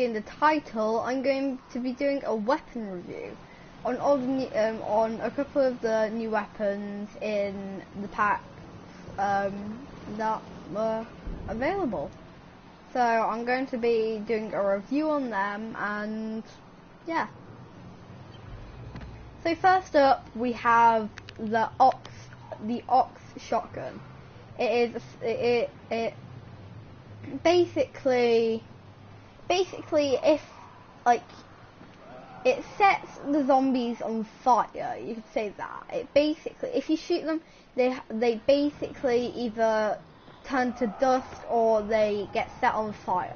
in the title, I'm going to be doing a weapon review on all the new, on a couple of the new weapons in the packs that were available. So I'm going to be doing a review on them, and yeah. So first up, we have the Ox shotgun. It basically if like it sets the zombies on fire, you could say that. It basically, if you shoot them, they basically either turn to dust or they get set on fire.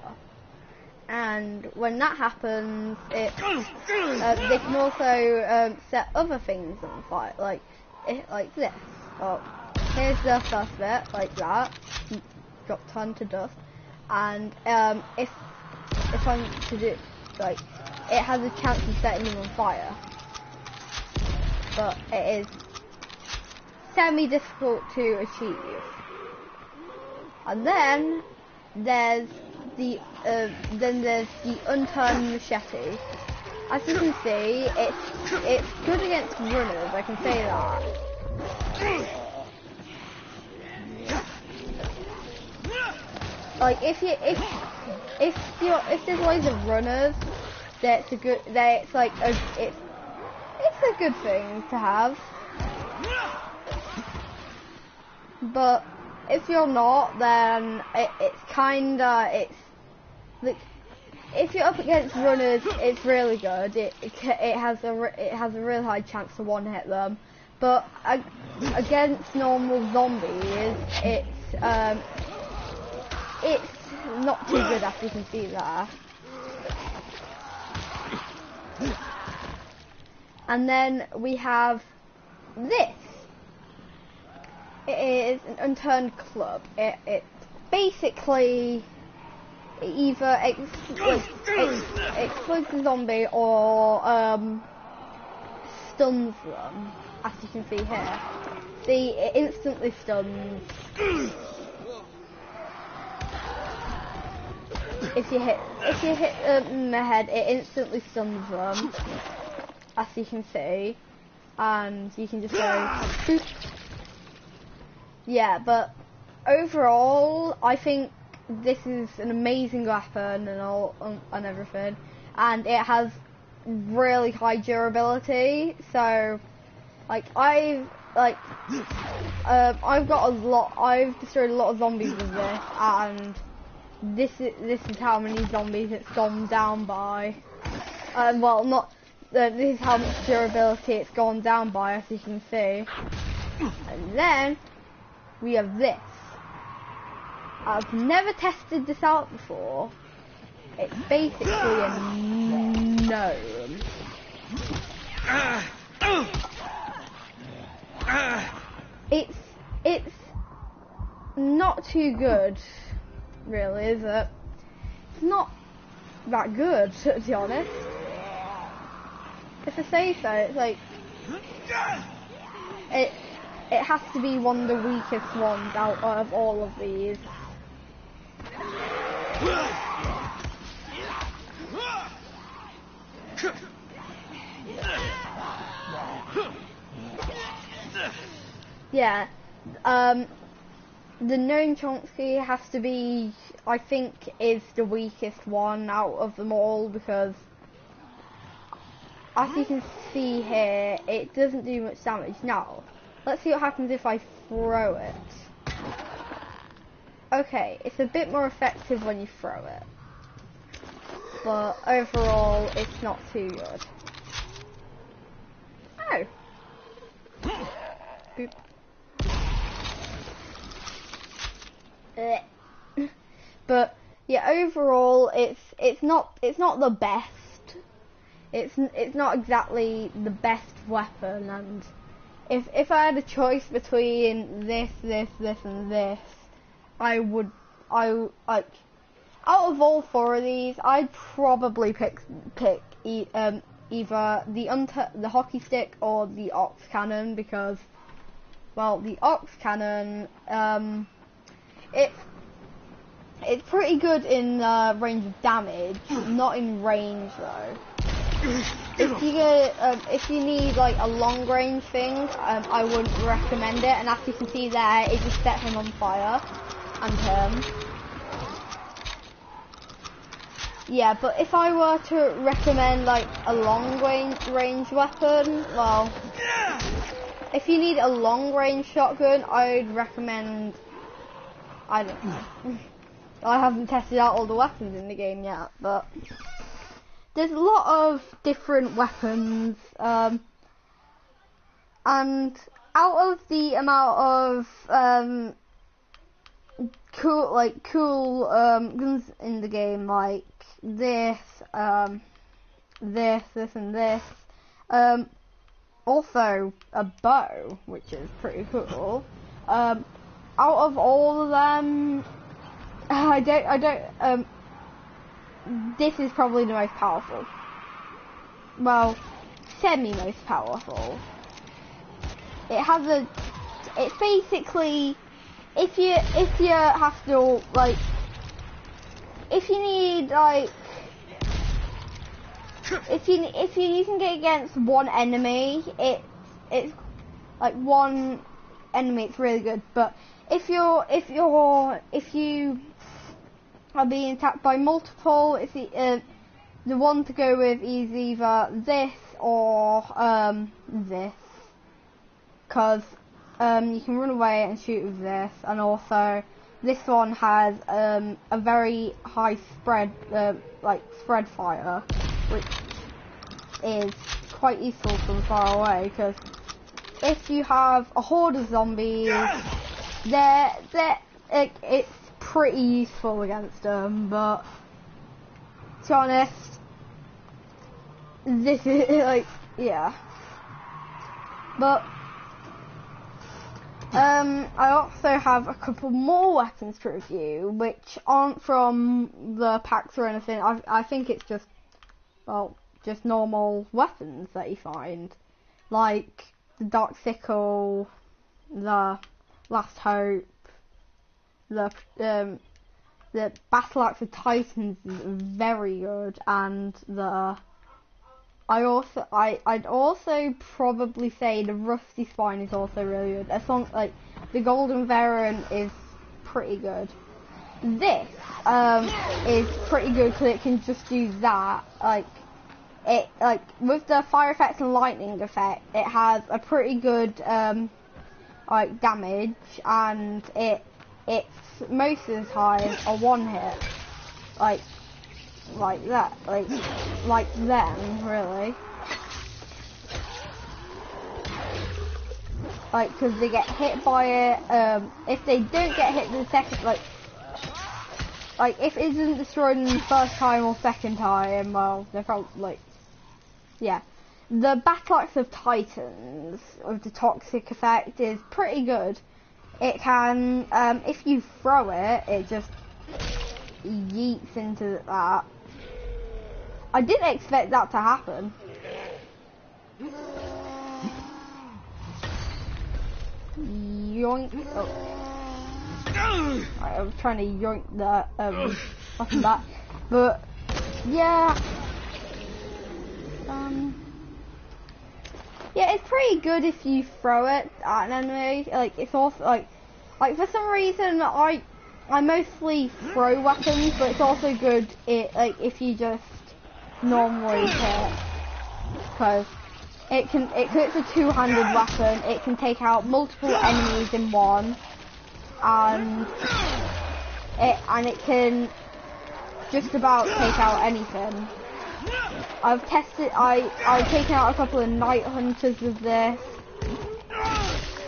And when that happens, they can also set other things on fire, like this. Oh, here's the first bit, like that, got turned to dust. And if I'm to do, like, it has a chance of setting them on fire, but it is semi-difficult to achieve. And then there's the unturned machete. As you can see, it's good against runners, I can say that. Like if there's loads of runners, it's a good thing to have. But if you're not, then if you're up against runners, it's really good. It has a really high chance to one hit them. But against normal zombies, it's not too good, as you can see there. And then we have this. It is an unturned club. It basically either explodes the zombie or stuns them, as you can see here. See, it instantly stuns. If you hit in the head, it instantly stuns them, as you can see, and you can just go boop. Yeah, but overall, I think this is an amazing weapon and everything, and it has really high durability. So, like I've destroyed a lot of zombies with this, and this is how many zombies it's gone down by. This is how much durability it's gone down by, as you can see. And then we have this. I've never tested this out before. It's basically a gnome. It's not too good, really, is it? It's not that good, to be honest. If I say so, it's like it has to be one of the weakest ones out of all of these. Yeah, the gnome Chomsky has to be, I think, is the weakest one out of them all, because as you can see here, it doesn't do much damage. Now, let's see what happens if I throw it. Okay, it's a bit more effective when you throw it, but overall, it's not too good. Oh. Boop. But yeah, overall, it's not the best. It's not exactly the best weapon, and if I had a choice between this, and this, I would like, out of all four of these, I'd probably pick either the hockey stick or the ox cannon, because, well, the ox cannon, It's pretty good in range of damage, not in range though. If you need like a long range thing, I wouldn't recommend it. And as you can see there, it just set him on fire and him. Yeah, but if I were to recommend like a long range weapon, well, if you need a long range shotgun, I'd recommend. I don't know. I haven't tested out all the weapons in the game yet, but. There's a lot of different weapons, and out of the amount of cool guns in the game, like this, this, and this, also a bow, which is pretty cool. Out of all of them, this is probably the most powerful. Well, semi-most powerful. It's basically, if you have to, like, if you need, like, if you can get against one enemy, it's like one enemy, it's really good. But if you are being attacked by multiple, it's the one to go with is either this or this, because you can run away and shoot with this, and also this one has a very high spread, spread fire, which is quite useful from far away, because if you have a horde of zombies, it's pretty useful against them, but to be honest, this is like, yeah. But I also have a couple more weapons to review, which aren't from the packs or anything. I think it's just, well, just normal weapons that you find, like the Dark Sickle, the Last Hope, the Battle Axe of Titans is very good, and I'd also probably say the Rusty Spine is also really good. As long like the Golden Variant is pretty good. This is pretty good because it can just do that. Like with the fire effect and lightning effect, it has a pretty good damage, and it's most of the time a one hit, like that, like them, really. Like, because they get hit by it, if they don't get hit the second, like if it isn't destroyed in the first time or second time, well, they're probably, like, yeah. The Battle Axe of Titans, with the toxic effect, is pretty good. It can, if you throw it, it just yeets into that. I didn't expect that to happen. Yoink. Oh. I was trying to yoink that off the back. But, yeah. Yeah, it's pretty good if you throw it at an enemy. Like, it's also, like for some reason, I mostly throw weapons, but it's also good if you just normally hit, because it's a two-handed weapon. It can take out multiple enemies in one, and it can just about take out anything. I've taken out a couple of night hunters with this,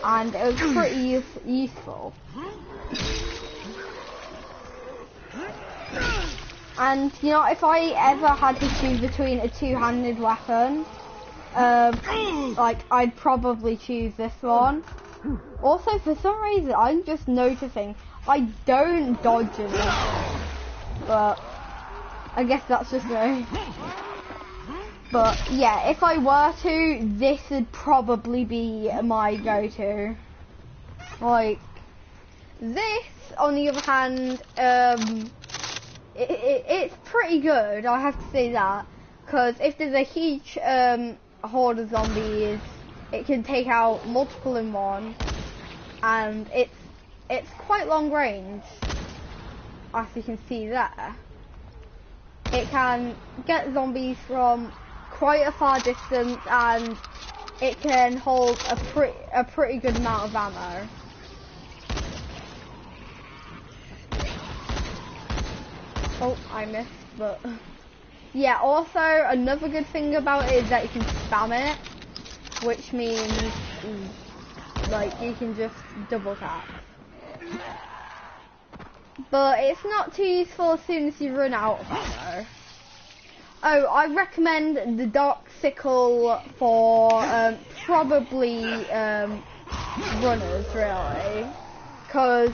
and it was pretty useful. And you know, if I ever had to choose between a two-handed weapon, I'd probably choose this one. Also, for some reason, I'm just noticing I don't dodge in this, but I guess that's just me. But yeah, if I were to, this would probably be my go-to. Like This, on the other hand, it's pretty good, I have to say that, because if there's a huge horde of zombies, it can take out multiple in one, and it's quite long range, as you can see there. It can get zombies from quite a far distance, and it can hold a pretty good amount of ammo. Oh, I missed, but yeah, also another good thing about it is that you can spam it, which means like you can just double tap. But it's not too useful as soon as you run out of ammo. Oh, I recommend the Dark Sickle for probably runners, really, because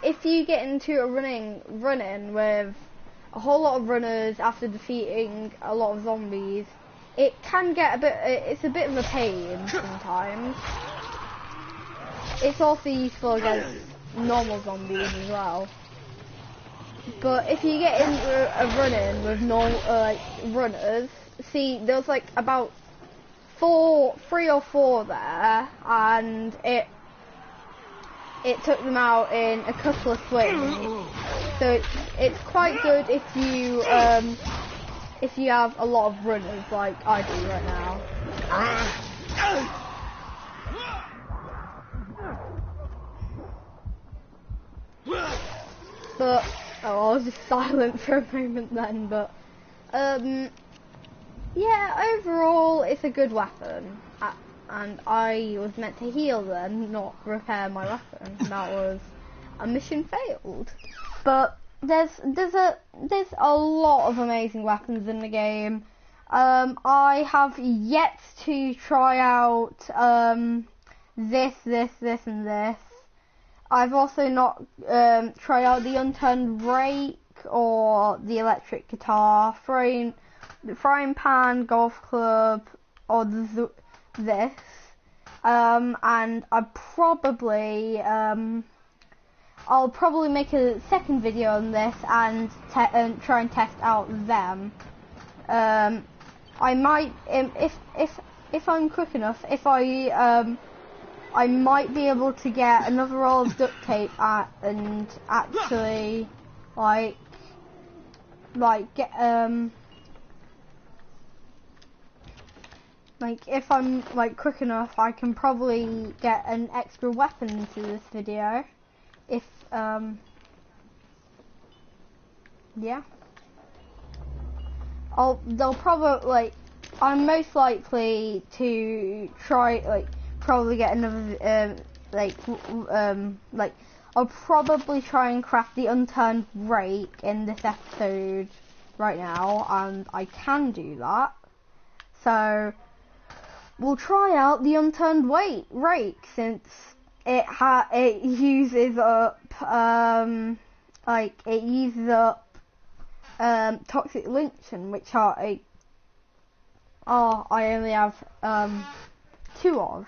if you get into a run-in with a whole lot of runners after defeating a lot of zombies, it can get it's a bit of a pain sometimes. It's also useful against normal zombies as well. But if you get into a run-in with runners, see, there's like about 3 or 4 there, and it took them out in a couple of swings. So it's quite good if you have a lot of runners like I do right now. But oh, I was just silent for a moment then. But yeah, overall it's a good weapon. And I was meant to heal then, not repair my weapon. That was a mission failed. But there's a lot of amazing weapons in the game. I have yet to try out this, and this. I've also not tried out the unturned rake or the electric guitar, frying pan, golf club, or this. And I'll probably make a second video on this and try and test out them. I might, if I'm quick enough, I might be able to get another roll of duct tape and actually get if I'm quick enough, I can probably get an extra weapon into this video. If yeah, they'll probably I'm most likely to try probably get another I'll probably try and craft the unturned rake in this episode right now, and I can do that. So we'll try out the unturned rake since it uses up toxic luncheon, which I only have 2 of.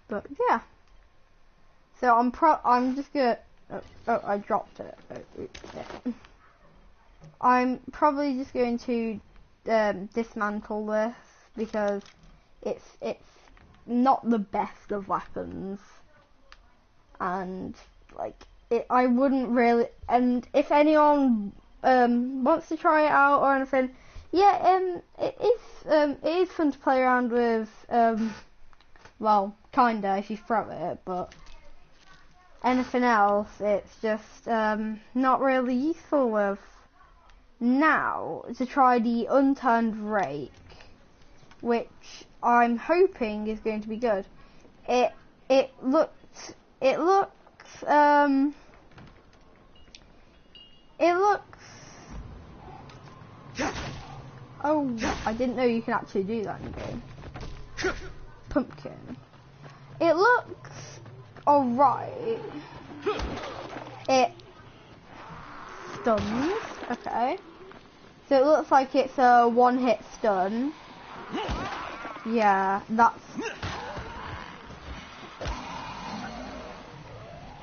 But yeah, so I'm just gonna I dropped it. Yeah. I'm probably just going to dismantle this because it's not the best of weapons, and I wouldn't really. And if anyone wants to try it out or anything, yeah, it is fun to play around with. Well, kinda if you throw it, but anything else, it's just not really useful with. Now to try the unturned rake, which I'm hoping is going to be good. It looks oh, I didn't know you can actually do that in the game. Pumpkin. It looks alright. It stuns, okay. So it looks like it's a one-hit stun. Yeah, that's...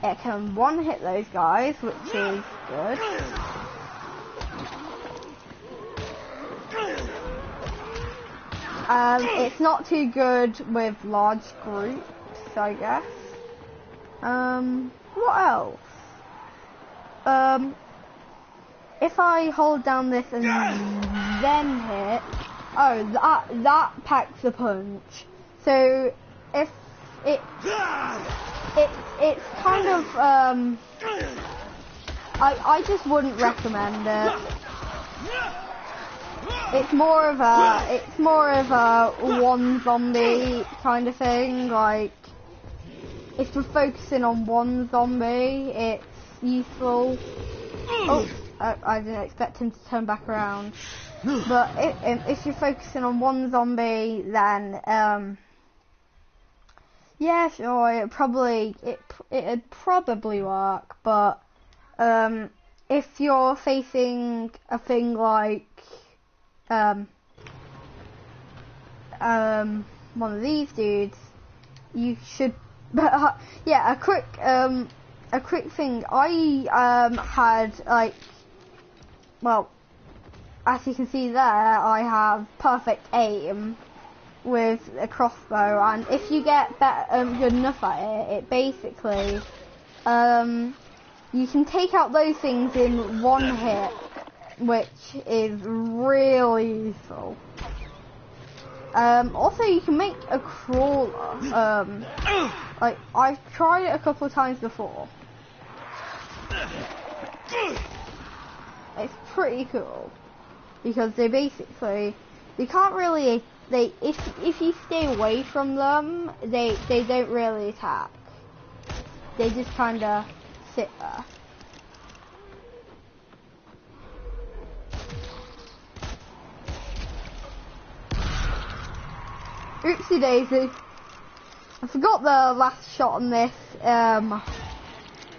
it can one-hit those guys, which is good. It's not too good with large groups, I guess. What else? If I hold down this and then hit, oh, that packs a punch. So if it's kind of I just wouldn't recommend it. It's more of a one zombie kind of thing. Like, if you're focusing on one zombie, it's useful. Oh, I didn't expect him to turn back around. But if you're focusing on one zombie, then yeah, sure, it'd probably work. But if you're facing a thing like one of these dudes, you should. Yeah, a quick thing. I had, like, well, as you can see there, I have perfect aim with a crossbow, and if you get good enough at it, it basically you can take out those things in one hit, which is really useful. Also, you can make a crawler. Like, I've tried it a couple of times before. It's pretty cool because they can't really. If you stay away from them, they don't really attack. They just kind of sit there. Oopsie daisy. I forgot the last shot on this.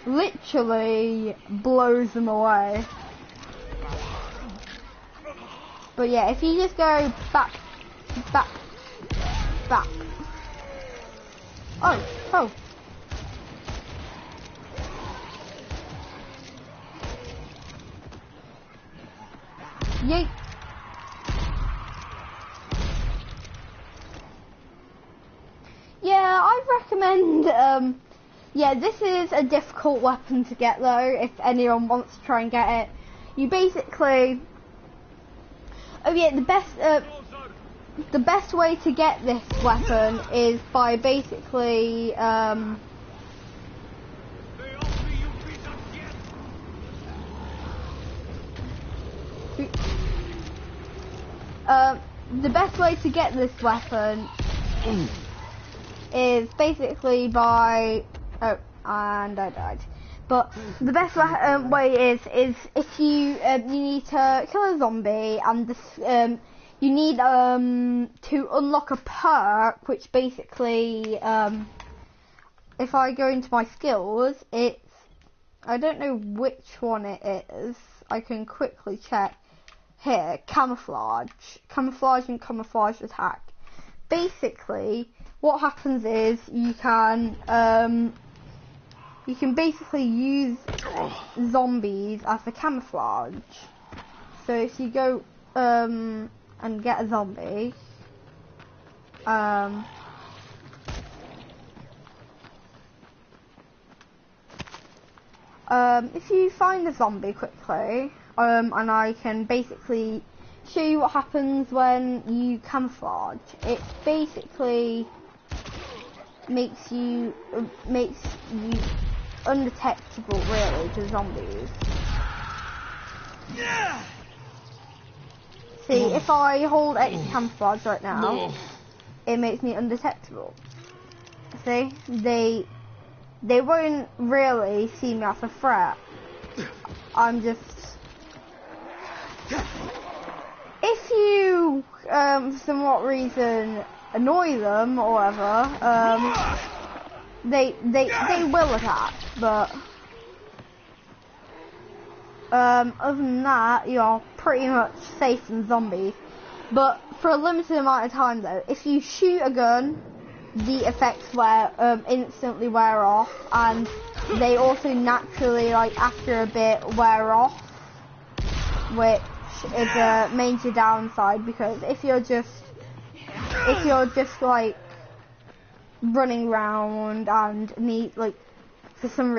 Literally blows them away. But yeah, if you just go back. Oh. Yeet. Yeah, I recommend, yeah, this is a difficult weapon to get though, if anyone wants to try and get it. You basically, oh yeah, the best way to get this weapon is by basically, the best way to get this weapon is basically by, oh, and I died. But the best way is if you need to kill a zombie, and this, you need to unlock a perk, which basically, if I go into my skills, it's, I don't know which one it is. I can quickly check here. Camouflage and camouflage attack. Basically, what happens is you can basically use zombies as a camouflage. So if you go and get a zombie, if you find a zombie quickly, and I can basically show you what happens when you camouflage. It basically makes you undetectable, really, to zombies. See, if I hold X camouflage right now, it makes me undetectable. See, they won't really see me as a threat. I'm just, if you for some what reason annoy them or whatever, they will attack, but other than that, you're pretty much safe from zombies. But for a limited amount of time though, if you shoot a gun the effects instantly wear off, and they also naturally, like, after a bit wear off, which is a major downside, because if you're just like running around and need, like, for some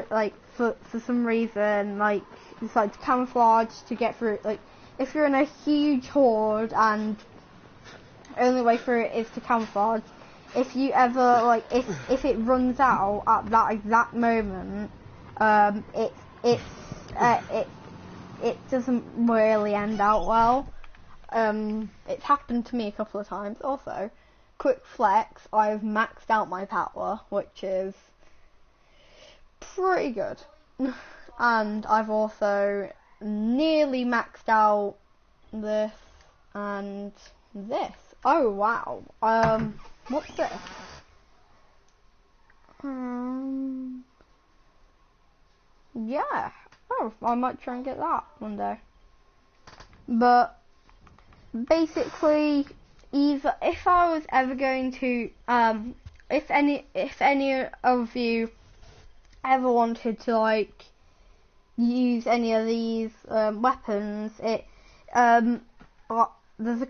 reason, like, decide to camouflage to get through, like, if you're in a huge horde and only way through it is to camouflage, if you ever, like, if it runs out at that exact moment, it doesn't really end out well. It's happened to me a couple of times. Also, quick flex, I've maxed out my power, which is pretty good. And I've also nearly maxed out this and this. Oh wow. What's this? Yeah. Oh, I might try and get that one day. But basically, either if I was ever going to, if any of you ever wanted to, like, use any of these weapons, there's a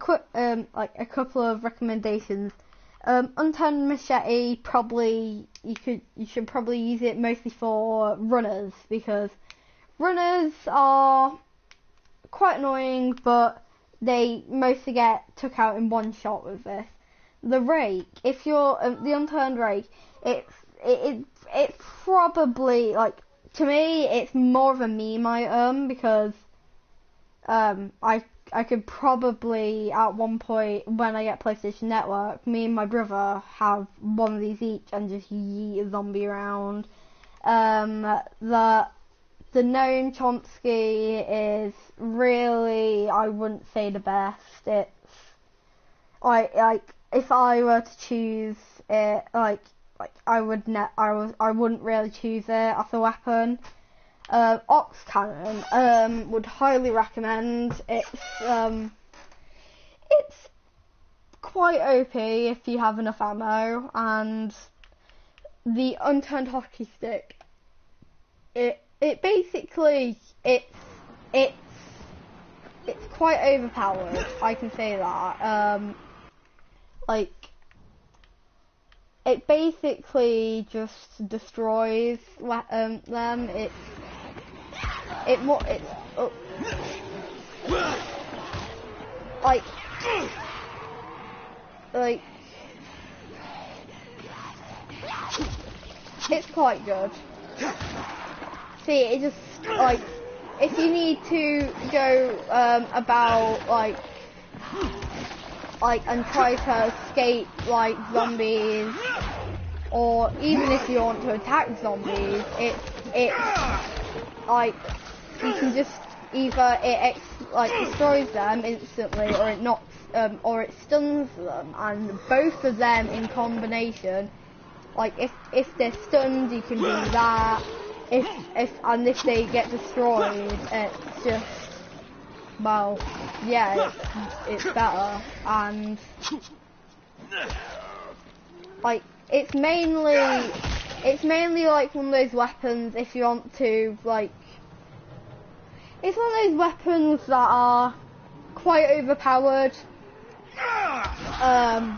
couple of recommendations. Unturned machete, probably you should probably use it mostly for runners, because runners are quite annoying, but they mostly get took out in one shot with this. The rake, if you're the unturned rake, it's probably, like, to me it's more of a meme item, because I could probably at one point when I get PlayStation Network, me and my brother have one of these each and just yeet a zombie around. The gnome Chomsky is really, I wouldn't say the best. It's like if I were to choose it, I wouldn't really choose it as a weapon. Ox cannon, would highly recommend. It's quite OP if you have enough ammo, and the unturned hockey stick, it basically, it's quite overpowered, I can say that. Like, it basically just destroys them. Like it's quite good. See, it just, like, if you need to go about like and try to escape, like, zombies, or even if you want to attack zombies, it's like, you can just either destroys them instantly, or it knocks or it stuns them, and both of them in combination, like, if they're stunned, you can do that. If they get destroyed, it's just, well, yeah, it's better. And, like, it's mainly like one of those weapons, if you want to, like, it's one of those weapons that are quite overpowered, and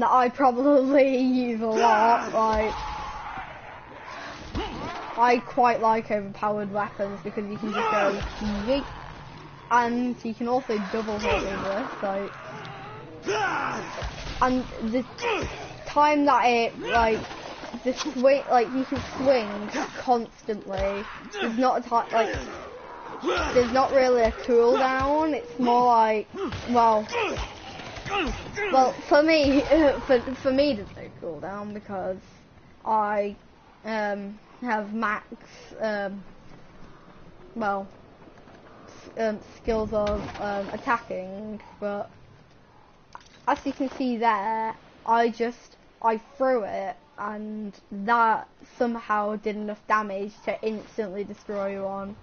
that I probably use a lot. Like, I quite like overpowered weapons, because you can just go yeet, and you can also double hit with this, like, and the time that it, like, the swing, like, you can swing constantly. There's not a time, like, there's not really a cooldown. It's more like, well, for me, for me, there's no cooldown, because I have max, skills of attacking, but as you can see there, I threw it, and that somehow did enough damage to instantly destroy one.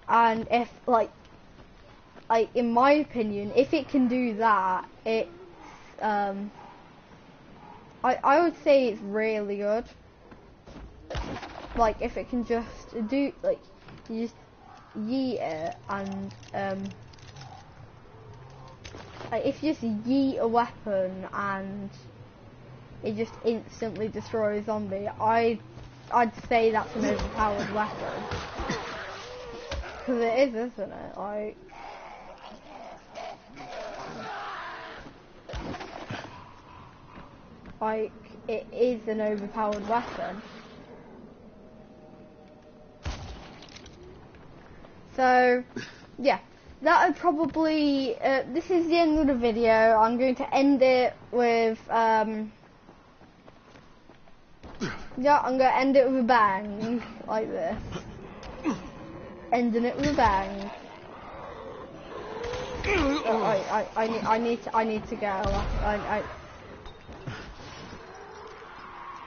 And if, like, in my opinion, if it can do that, it's I would say it's really good. Like, if it can just do, like, you just yeet it, and, like, if you just yeet a weapon and it just instantly destroys a zombie, I'd say that's an overpowered weapon. Because it is, isn't it? Like, it is an overpowered weapon. So, yeah, that would probably, this is the end of the video. I'm going to end it with, yeah, I'm going to end it with a bang, like this. Ending it with a bang. I need to go.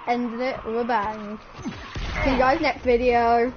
Ending it with a bang. See you guys next video.